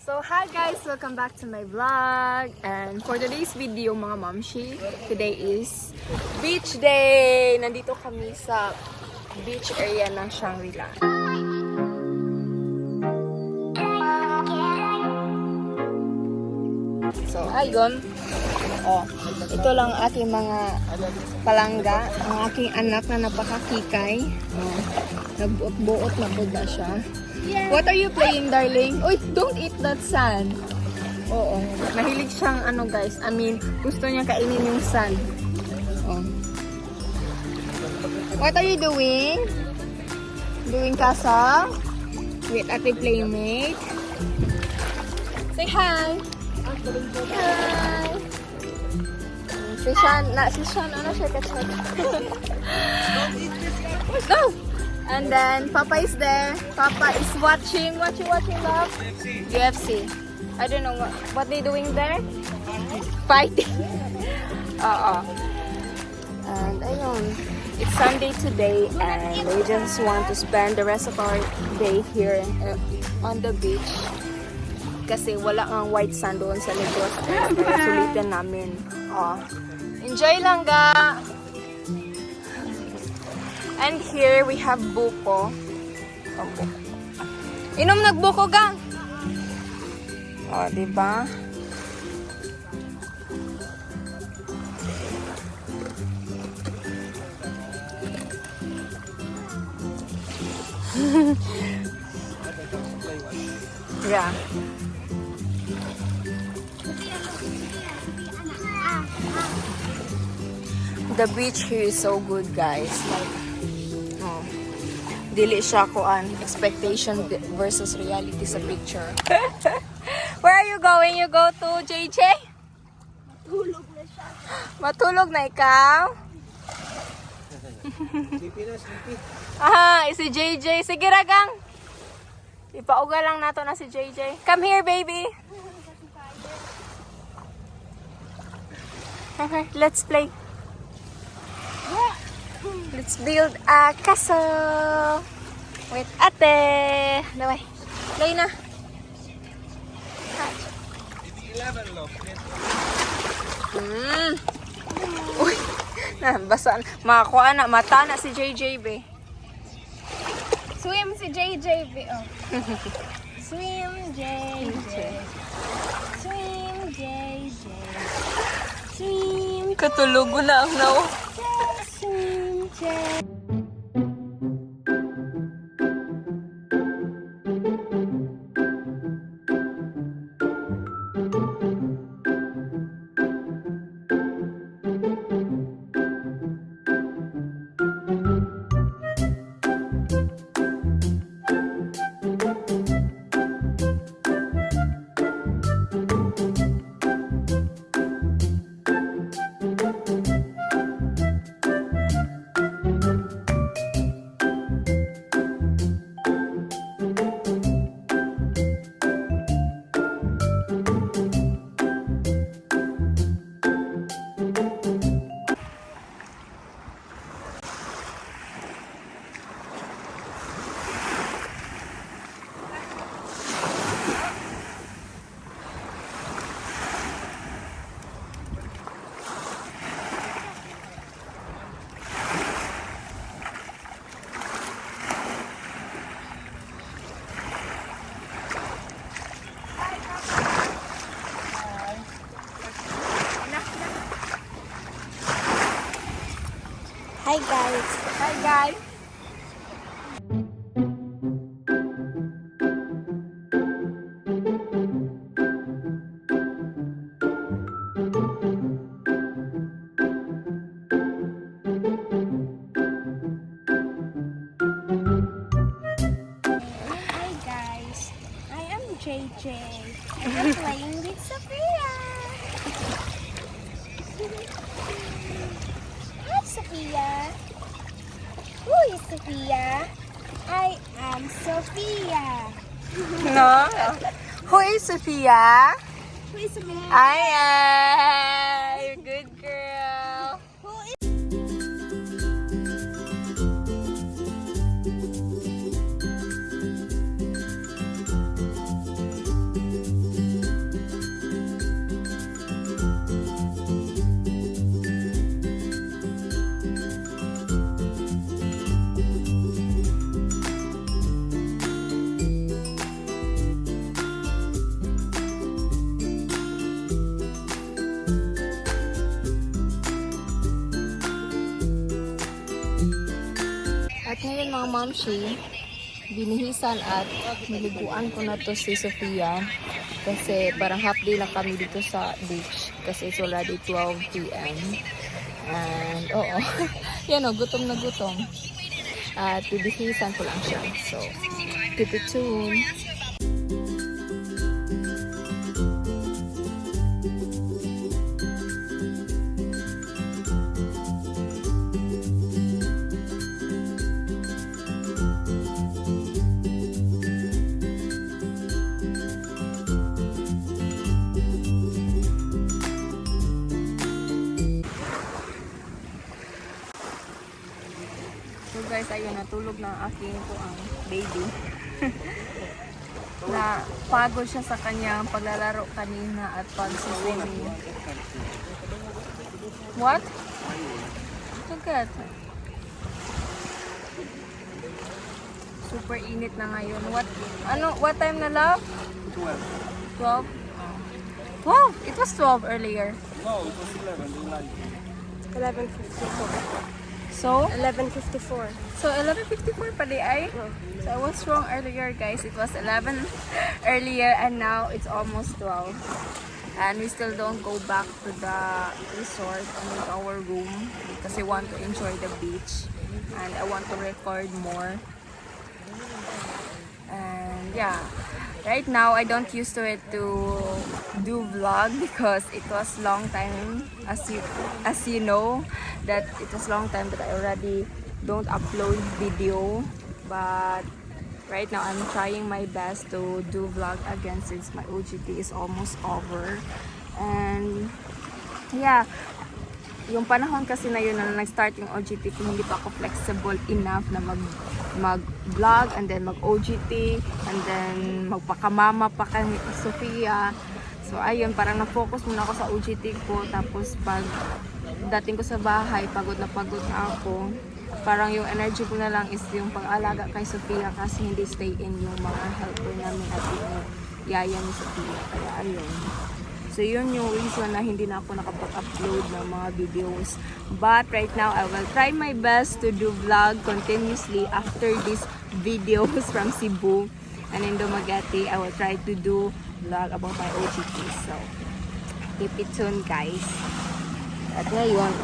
So hi guys, welcome back to my vlog. And for today's video mga mamshi, today is beach day. Nandito kami sa beach area ng Shangri La. So ayun, ito lang aking mga palangga, ang aking anak na napakakikay. Nagbuot-buot na po na siya. Yeah. What are you playing, darling? Oy, don't eat that sand. Oo. Mahilig siyang guys. I mean, gusto niya kainin yung sand. Oh. What are you doing? Doing castle? With ate playmate? Say hi. Hi. Si Shan, ano siya ka-chat? No! And then Papa is there. Papa is watching. What you watching, love? UFC. I don't know what they doing there. Fighting. And ayun, it's Sunday today, and we just want to spend the rest of our day here on the beach. Kasi wala ang white sand doon sa likod. Sulitin namin. Enjoy lang ga. And here we have buko. Inom nagbuko gang. Diba? Yeah. The beach here is so good, guys. Dili siya kuan, expectation versus reality sa picture. Where are you going? You go to JJ? Matulog na siya. Matulog na ikaw? Si JJ. Sige ragang. Ipauga lang nato na si JJ. Come here, baby. Okay, let's play. Let's build a castle with ate. Daway. Play na. Uy. Basa. Makakuha na. Mata na si JJ, be. Swim si JJ, be. Oh. Swim, JJ. Swim, JJ. Swim. Katulog na ang naw. Swim, JJ. Hi guys. Hi guys. Hi guys. I am JJ. I am playing with Sophia. Hi, Sophia. Who is Sophia? I am Sophia. No. Who is Sophia? Who is Sophia? I am. You're a good girl. Who is mga mamshi, binihisan at niliguan ko na to si Sofia kasi parang half day lang kami dito sa beach kasi it's already 12 p.m. And oo, yan o, gutom na gutom. At bibihisan ko lang siya. So, keep it tuned. So guys, ayun, natulog na ang aking ang baby. Na pagod siya sa kanyang paglalaro kanina at pag-swimming. What? Look at. Super init na ngayon. What time na, love? 12. 12? It was 12 earlier. No, it was 11. 11:54. So? 11:54. So, 11:54 pala ay? So, I was wrong earlier, guys. It was 11 earlier and now it's almost 12. And we still don't go back to the resort and our room because we want to enjoy the beach. And I want to record more. And yeah, right now I don't used to it to do vlog because it was long time as you know that it was long time that I already don't upload video, but right now I'm trying my best to do vlog again since my OJT is almost over. And yeah, yung panahon kasi na yun na nag-start yung OJT ko, hindi pa ako flexible enough na mag-vlog and then mag-OJT and then magpakamama pa kay Sofia. So ayun, parang na-focus muna ako sa OJT ko, tapos pag dating ko sa bahay, pagod na ako. Parang yung energy ko na lang is yung pag-alaga kay Sofia kasi hindi stay in yung mga helper namin at yung yaya ni Sofia. Kaya ayun. So yun yung reason na hindi na ako nakapag-upload ng mga videos. But right now, I will try my best to do vlog continuously after these videos from Cebu. And in Dumaguete, I will try to do vlog about my OJT. So, keep it tuned, guys. At ngayon,